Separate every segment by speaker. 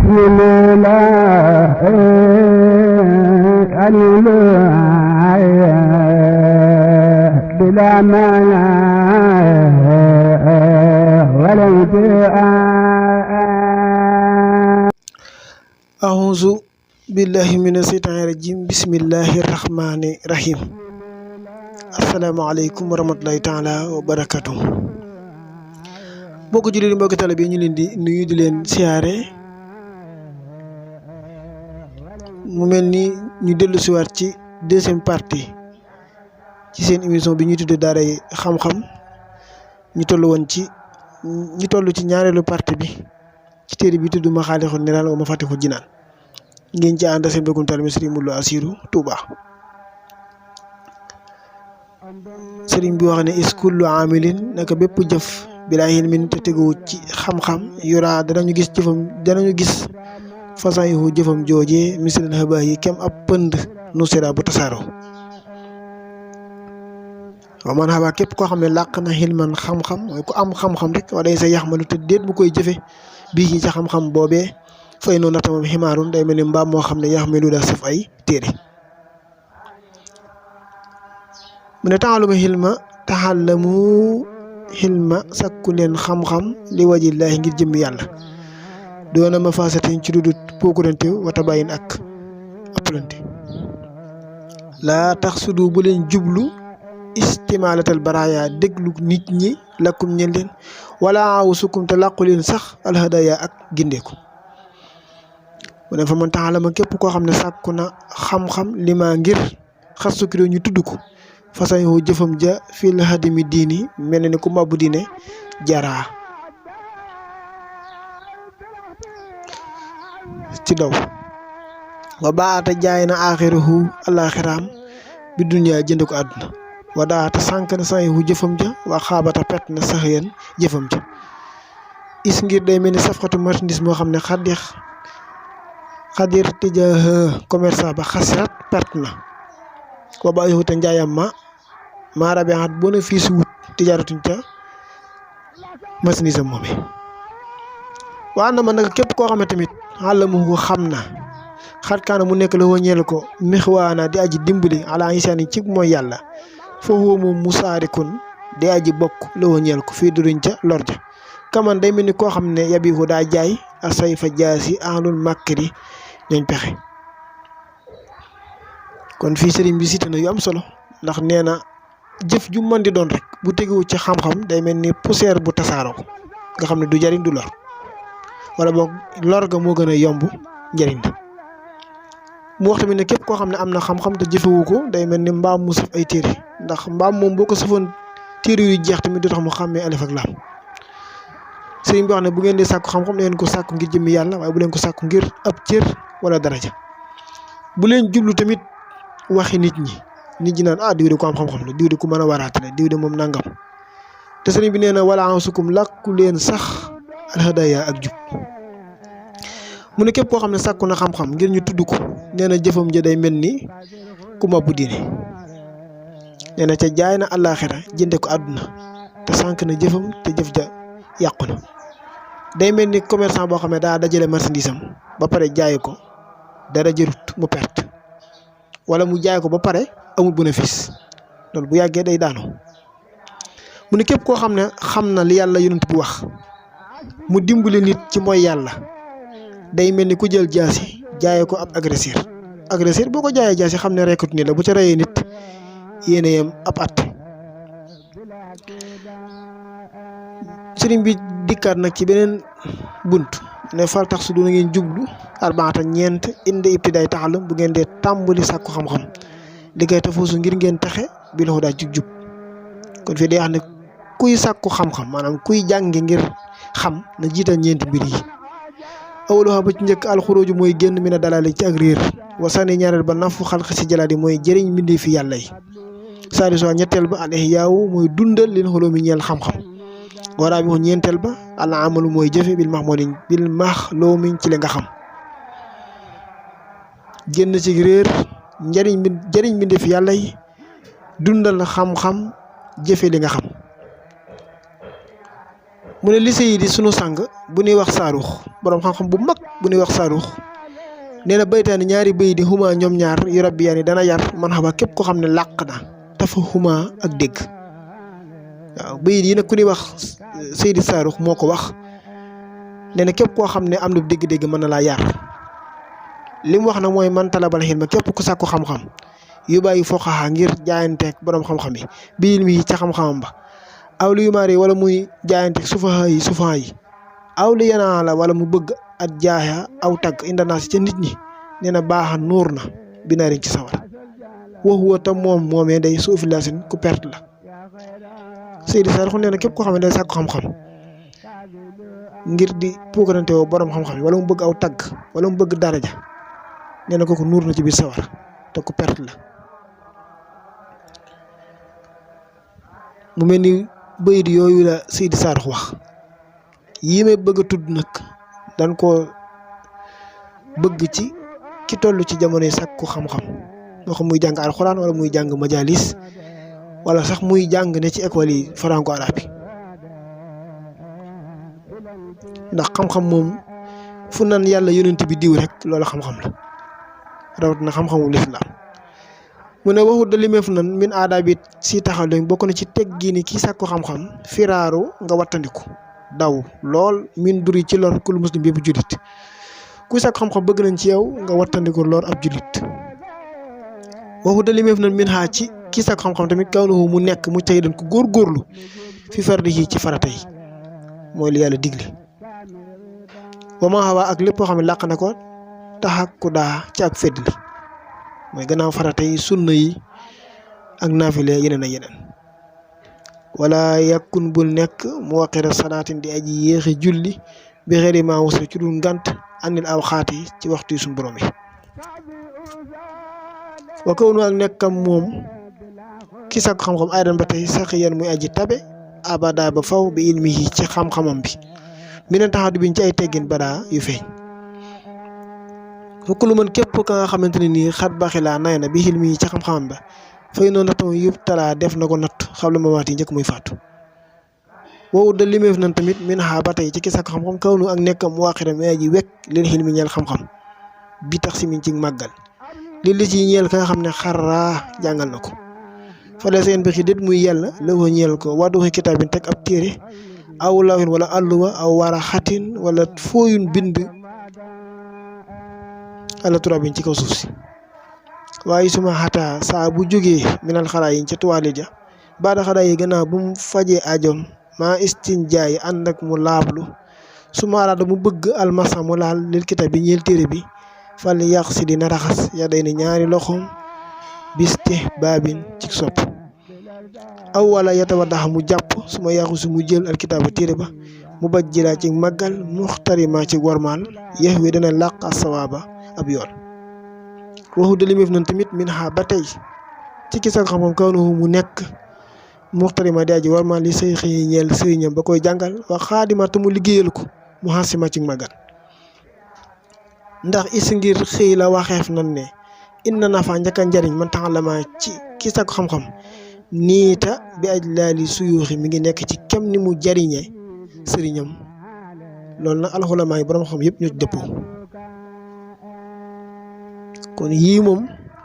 Speaker 1: بسم الله بلا مانع ولا انتهاء.
Speaker 2: أعوذ بالله من الشيطان الرجيم بسم الله الرحمن الرحيم. السلام عليكم ورحمة الله تعالى وبركاته. mbokk jullit yi mbokk taalibe yi ñu leen di nuyu di leen siyaare mu mel ni ñu dellu si waat ci deuxième partie ci seen émission bi ñuy tuddee daaray xam-xam ñu toll ci ñaareelu partie bi ci téere bi tudd Maxaalixul Niraan wa Mafaatixul Jinaan ngeen ci ànd seen bëggum taalibe Sëriñ Modou Lo Assirou Touba. sëriñ bi wax ne is kullu amilin naka bépp jëf bilaa ilmin te teguwu ci xam-xam yuraa danañu gis façon yu jëfam jooje misalan xabaar yi kem ab pënd nu sera bu tasaaroo waaw man xabaar képp koo xam ne làq na xilman xam-xam mooy ku am xam-xam rek wa day sa yaxmalu te déet mu koy jëfe bii ci ca xam-xam boobee fay noonu natamam ximaarun day mel ni mbaam moo xam ne yaxmilu daa saf ay téere mu ne taxallamu xilma sakku leen xam-xam li wajillaahi ngir jëmmi yàlla doona ma faasatin ci dudut pookurante wata bàyyin ak ëppalante laa tax sudu bu leen jublu istimaalatal baraaya déglu nit ñi lakkum ñen leen wala aw sukkum te làqu leen sax alhadaya ak gindeeku mu ne fa man taxallama képp koo xam ne sàkku na xam-xam li maa ngir xas sukki ñu tudd ko façon yu jëfam ja fii la xadimi diini mel na ni ku mabbu diine jaraa ci daw wa baata jaay na aaxirahu alaaxiraam bi duniyaa jënd ko àdduna wa daata sànk na sax yu jëfam ja wa xaabata pet na sax yéen jëfam ja is ngir day mel ni safxatu marchandise moo xam ne xadir tijaa commerçant ba xasirat perte na wa ba yu te njaayam maa rabihat bénéfice wut tijaaratuñ ca marchandise am moomee waa na ma nag képp koo xam ne tamit àllamu xam na xat kaana mu nekk la woo ñeel ko mixwaana di aji dimbali ala isaani ci mooy yàlla foofu moom musaarikun di aji bokk la woo ñeel ko fii duruñ ca lor ja kaman day mel ni koo xam ne yabihu daa jaay a say fa jaasi ahlul makkari ñooñ pexe kon fii sëriñ bi cité na yu am solo ndax nee na jëf ju mën di doon rek bu teguwu ci xam-xam day mel ni poussière bu tasaaroo nga xam ne du jariñ du lor wala boog lor ga moo gën a yomb njariñ la mu wax tamit ne képp koo xam ne am na xam-xam te jëfewu ko day mel ni mbaam mu saf ay téere ndax mbaam moom boo ko safoon téere yu jeex tamit du tax mu xàmmee alif ak laam sëriñ bi wax ne bu ngeen di sàkku xam-xam da ngeen ko sàkku ngir jëmmi yàlla waaye bu leen ko sàkku ngir ab cër wala daraja bu leen jublu tamit waxi nit ñi naan diw de ko am xam-xam la diw de ku mën a waraate la diw de moom nangam te sëriñ bi nee na wala ansukum làkku leen sax alhadaya ak jub mu ne képp koo xam ne sàkku na xam-xam ngir ñu tudd ko nee na jëfam ja day mel ni ku mabbu diine nee na ca jaay na àllaaxira jënde ko àdduna te sànq na jëfam te jëf ja yàqu na day mel ni commerçant boo xam ne daa dajale marchandise am ba pare jaay ko dara jërut mu perte wala mu jaay ko ba pare amul bénéfice loolu bu yàggee day daanu mu ne képp koo xam ne xam na li yàlla yonent bi wax mu dimbali nit ci mooy yàlla day mel ni ku jël jaasi jaayee ko ab agresseur boo ko jaayee jaasi xam ne rekkut ni la bu ca reyee nit yéene yam ab at sëriñ bi dikkaat nag ci beneen bunt ne fal tax su doon ngeen jublu arbaata ñeent indi ibtidaay taxalam bu ngeen dee tàmbali sàkku xam-xam li koy tafuusu ngir ngeen taxe bi la daa jub kon fii day wax ne kuy sàkku xam-xam maanaam kuy jànge ngir xam na jiital ñeenti mbir yi awluha ba ci njëkk alxuróoju mooy génn mi na dalaale ci ak réer wasani ñaareel ba nafu xalq si jalaadi mooy jëriñ mbindee fi yàlla yi saali soo ñetteel ba al ihyaawu mooy dundal leen xoloo mi ñeel xam-xam waraa bi ñeenteel ba al amalu mooy jëfe bil max loo miñ ci li nga xam génn ci réer jëriñ mbindee fi yàlla yi dundal xam-xam jëfe li nga xam mu ne lycée yi di sunu sang bu ñuy wax Saaruux borom xam-xam bu mag bu ñuy wax Saaruux nee na baytaani ñaari bëy di xuma ñoom ñaar yu rabbi yaani dana yar man xaba képp ko xam ne làq na dafa xuma ak dégg waaw bëy yi nag ku ñuy wax Seydi Saaruux moo ko wax nee na képp koo xam ne am na dégg-dégg mën na laa yar li mu wax nag mooy man talabal xilma képp ku sàkku xam-xam yu bàyyi foqaxa ngir jaayanteeg borom xam-xam yi bii mi ca xam-xamam ba aw li yu maari wala muy jaayanteeg sufaha yi aw li yanaa la wala mu bëgg at jaaya aw tagg indanaasi ca nit ñi nee na baaxa nuur na binaarin ci sawar waxuwa tam moomee day suufi laasin ku perte la Seydi Saaruux nee na képp koo xam ne day sàkku xam-xam ngir di puukarante woo borom xam-xam yi wala mu bëgg aw tagg wala mu bëgg daraja nee na kooku nuur na ci biir sawar te ku perte la mu mel ni bayit yooyu la Seydi Saaruux wax yii may bëgg a tudd nag dañ koo bëgg ci ki toll ci jamonoy sàkku xam-xam moo xam muy jàng alxuraan wala muy jàng majalis wala sax muy jàng ne ci école yi franco arabe yi ndax xam-xam moom fu nan yàlla yonent bi diw rek loolu xam-xam la rawat na xam-xamu lislaam mu ne waxut da limeef nan min aada bi si taxaw lañ bokk na ci teggi ni ki sàkku xam-xam firaaru nga wattandiku daw lool min duri ci lor kul muslim bi bu jullit ku sàkku xam-xam bëgg nañ ci yow nga wattandiku lor ab jullit waxut da limeef nan min xaa ci ki sàkku xam-xam tamit kaw na mu nekk mu cay dañ ko góorgóorlu fi fardi yi ci farata yi mooy li yàlla digle wa ma xawaa ak lépp koo xam ne làq na ko taxak ku daa ci ak fedd li mooy gannaaw farata yi sunna yi ak naafile yeneen ak yeneen wala yàkkun bul nekk mu waqira salaatin di aji yéexi julli bi xëri maa wusra ci dul ngant andil aw xaati ci waxtu yi suñu borom yi wa kaw nu ak nekkam moom ki sàkk xam-xam aydan ba tey sax yéen muy aji tabe abada ba faw bi ilmi yi ci xam-xamam bi mi ne taxadu biñ ci ay teggin badaa yu feeñ fukk lu mën képp ka nga xamante ne nii xat baxi laa nay na bi ilmi yi ci xam-xamam ba fay noonu natt yëpp talaa def na ko natt xam la ma waat yi njëkk muy faatu woowu da limeef nan tamit min xaa ba tey ci ki sàkk xam-xam kaw nu ak nekkam mu waaxira mais ji wekk leen xilmi ñeel xam-xam bi tax si miñ ci màggal li ci ñeel ka nga xam ne xarraa jàngal na ko fale seen bi xi déet muy yàlla la ko ñeel ko wàdduxi kitaab bi teg ab téere aw lawin wala alluwa aw wara xatin wala fooyun bind ala turabin ci kaw suuf si waaye suma xataa saa bu jógee minal xalaa yi ca tuwaale ja baada xalaa yi gannaaw bu mu fajee ajom maa istin jaay ànd ak mu laablu suma araada mu bëgg almasa mu laal lil kitaab bi ñeel téere bi fal yàq si dina raxas ya day ne ñaari loxoom biste baabin ci sopp aw wala yatawaddax mu jàpp su ma yàqu si mu jël alkitaaba téere ba mu baj jilaa ci màggal muxtarima ci warmaal yeex wi dana làq asawaaba ab yoon waxu dalimeef nan tamit min xaa ba tey ci ki sag xam-xam kaw na mu nekk muxtarima di aji warmaal li say xëy ñeel sëriñam ba koy jàngal wax xaadima te mu liggéeyal ko mu xasima ci màggal ndax is ngir xëy la waxeef nan ne inna nafa njëkka njariñ man taxalama ci ki sag xam-xam niita bi aj laali suyuuxi mi ngi nekk ci kem ni mu jariñe sëriñam loolu nag alxulamaa yi borom xam yëpp ñoo ci dëppoo kon yii moom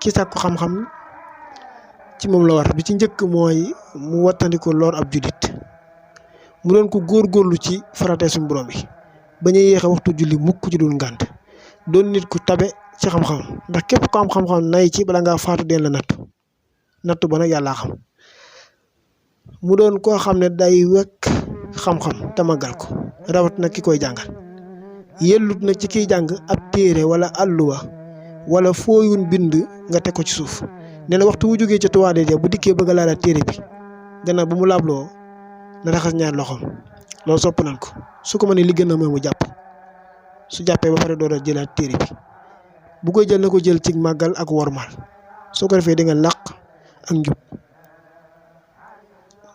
Speaker 2: ki sàkku xam-xam ci moom la war bi ci njëkk mooy mu wattandiku lor ab jullit mu doon ko góorgóorlu ci farate suñu borom bi bañ a yéexe waxtu julli mukk ci dul ngànt doon nit ku tabe ci xam-xam ndax képp ko am xam-xam nay ci bala ngaa faatu den la nattu ba nag yàllaa xam mu doon koo xam ne day wekk xam-xam te màggal ko rawat nag ki koy jàngal yellut nag ci kiy jàng ab téere wala alluwa wala fooyun bind nga teg ko ci suuf nee na waxtu wu jógee ca tuwaade ja bu dikkee bëgg a laalaat téere bi gannaaw bu mu laabloo na raxas ñaar loxoom loolu sopp nañ ko su ko mënee li gën a mooy mu jàpp su jàppee ba pare door a jëlaat téere bi bu koy jël na ko jël ci màggal ak wormaal soo ko defee di nga làq ak njub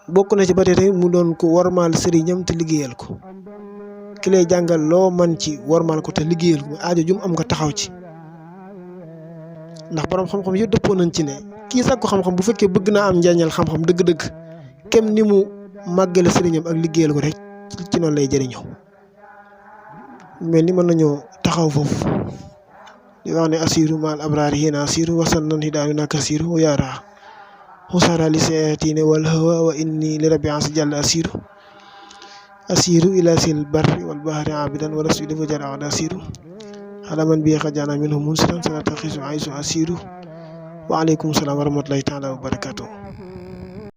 Speaker 2: bokk na ci ba tey mu doon ko wormaal sëriñam te liggéeyal ko ki lay jàngal loo man ci wormaal ko te liggéeyal ko aajo jum am nga taxaw ci ndax borom xam-xam yëpp dëppoo nañ ci ne kii sàkku xam-xam bu fekkee bëgg naa am njariñal xam-xam dëgg-dëgg kem ni mu màggale sëriñam ak liggéeyal ko rek ci noonu lay jëriñoo mel ni mën nañoo taxaw foofu di wax ne asiru maal abraar hiina asiru wasan nan hidaanu nak asiru yaara xusara li seetine wal hawa wa inni li rabbi ansi jàll asiru ila sil barri wal bahri abidan wala su dafa jar awda asiru xalaman bi xajaana minhum munsiran sanata xisu aisu asiru wa aleykum salaam wa rahmatullahi taala wa barakatuh